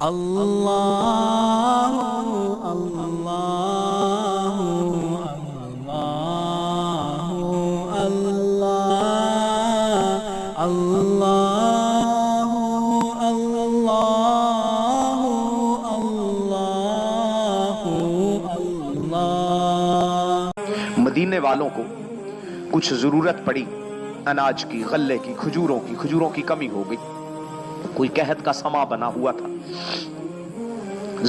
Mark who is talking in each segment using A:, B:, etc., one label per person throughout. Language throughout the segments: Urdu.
A: اللہ اللہ اللہ اللہ اللہ اللہ۔
B: مدینے والوں کو کچھ ضرورت پڑی، اناج کی، غلے کی، کھجوروں کی کمی ہو گئی، کوئی قحط کا سما بنا ہوا تھا۔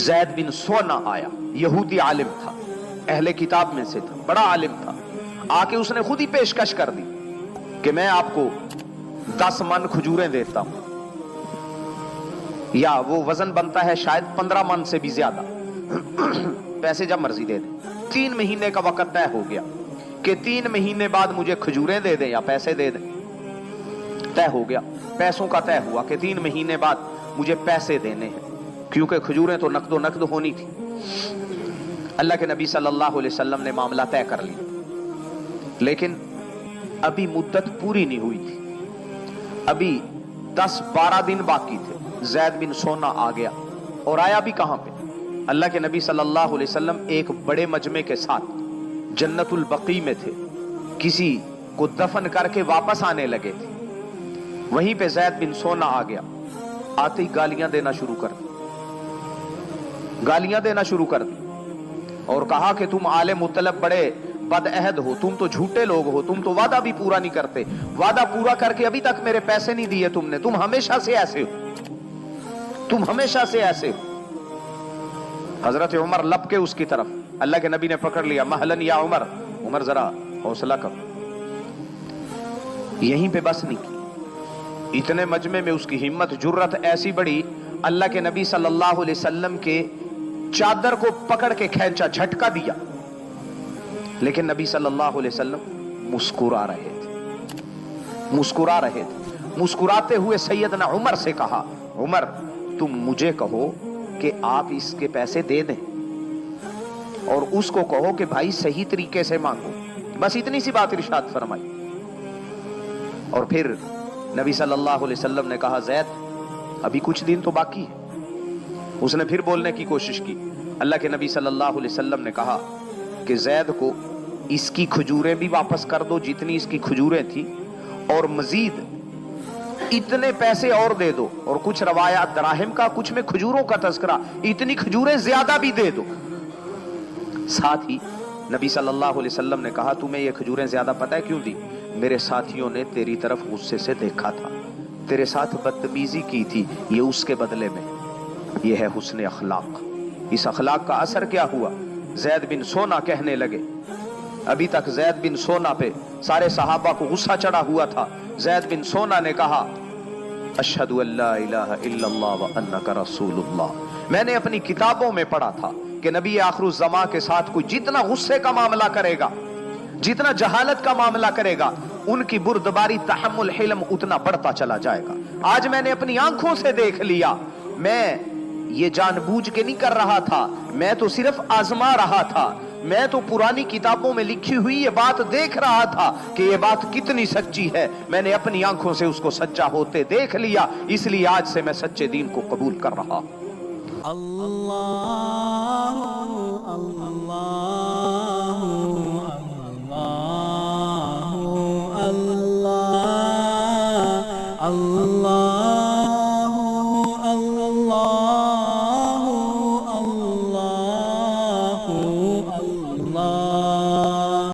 B: زید بن سونا آیا، یہودی عالم تھا، اہل کتاب میں سے تھا، بڑا عالم تھا۔ آ کے اس نے خود ہی پیشکش کر دی کہ میں آپ کو 10 من کھجوریں دیتا ہوں، یا وہ وزن بنتا ہے شاید 15 من سے بھی زیادہ، پیسے جب مرضی دے دیں۔ 3 مہینے کا وقت طے ہو گیا کہ 3 مہینے بعد مجھے کھجوریں دے دیں یا پیسے دے دیں۔ طے ہو گیا، پیسوں کا طے ہوا کہ 3 مہینے بعد مجھے پیسے دینے ہیں، کیونکہ کھجوریں تو نقد و نقد ہونی تھی۔ اللہ کے نبی صلی اللہ علیہ وسلم نے معاملہ طے کر لیا، لیکن ابھی مدت پوری نہیں ہوئی تھی، ابھی 10-12 دن باقی تھے۔ زید بن سونا آ گیا، اور آیا بھی کہاں پہ؟ اللہ کے نبی صلی اللہ علیہ وسلم ایک بڑے مجمع کے ساتھ جنت البقیع میں تھے، کسی کو دفن کر کے واپس آنے لگے تھے۔ وہیں پہ زید بن سونا آ گیا، آتے ہی گالیاں دینا شروع کر دی، اور کہا کہ تم آل مطلب بڑے بد عہد ہو، تم تو جھوٹے لوگ ہو، تم تو وعدہ بھی پورا نہیں کرتے، وعدہ پورا کر کے ابھی تک میرے پیسے نہیں دیے تم نے، تم ہمیشہ سے ایسے ہو۔ حضرت عمر لپ کے اس کی طرف، اللہ کے نبی نے پکڑ لیا، مہلن یا عمر ذرا حوصلہ کرو۔ یہیں پہ بس نہیں کی، اتنے مجمع میں اس کی ہمت جرت ایسی بڑی، اللہ کے نبی صلی اللہ علیہ وسلم کے چادر کو پکڑ کے کھینچا، جھٹکا دیا، لیکن نبی صلی اللہ علیہ وسلم مسکرا رہے تھے۔ مسکراتے ہوئے سیدنا عمر سے کہا، عمر تم مجھے کہو کہ آپ اس کے پیسے دے دیں، اور اس کو کہو کہ بھائی صحیح طریقے سے مانگو، بس اتنی سی بات ارشاد فرمائی۔ اور پھر نبی صلی اللہ علیہ وسلم نے کہا، زید ابھی کچھ دن تو باقی ہے۔ اس نے پھر بولنے کی کوشش کی، اللہ کے نبی صلی اللہ علیہ وسلم نے کہا کہ زید کو اس کی کھجوریں بھی واپس کر دو جتنی اس کی کھجوریں تھی، اور مزید اتنے پیسے اور دے دو، اور کچھ روایات دراہم کا، کچھ میں کھجوروں کا تذکرہ، اتنی کھجوریں زیادہ بھی دے دو۔ ساتھ ہی نبی صلی اللہ علیہ وسلم نے کہا، تمہیں یہ کھجوریں زیادہ پتہ ہے کیوں دی؟ میرے ساتھیوں نے تیری طرف غصے سے دیکھا تھا، تیرے ساتھ بدتمیزی کی تھی، یہ اس کے بدلے میں، یہ ہے حسن اخلاق۔ اس اخلاق کا اثر کیا ہوا؟ زید بن سونا کہنے لگے، ابھی تک زید بن سونا پہ سارے صحابہ کو غصہ چڑھا ہوا تھا۔ زید بن سونا نے کہا، اشہد ان لا الہ الا اللہ وانک رسول اللہ۔ میں نے اپنی کتابوں میں پڑھا تھا کہ نبی آخر الزمان کے ساتھ کوئی جتنا غصے کا معاملہ کرے گا، جتنا جہالت کا معاملہ کرے گا، ان کی بردباری، تحمل، حلم اتنا بڑھتا چلا جائے گا۔ آج میں نے اپنی آنکھوں سے دیکھ لیا، میں یہ جان بوجھ کے نہیں کر رہا تھا، میں تو صرف آزما رہا تھا، میں تو پرانی کتابوں میں لکھی ہوئی یہ بات دیکھ رہا تھا کہ یہ بات کتنی سچی ہے، میں نے اپنی آنکھوں سے اس کو سچا ہوتے دیکھ لیا، اس لیے آج سے میں سچے دین کو قبول کر رہا ہوں۔
A: اللہ اللہ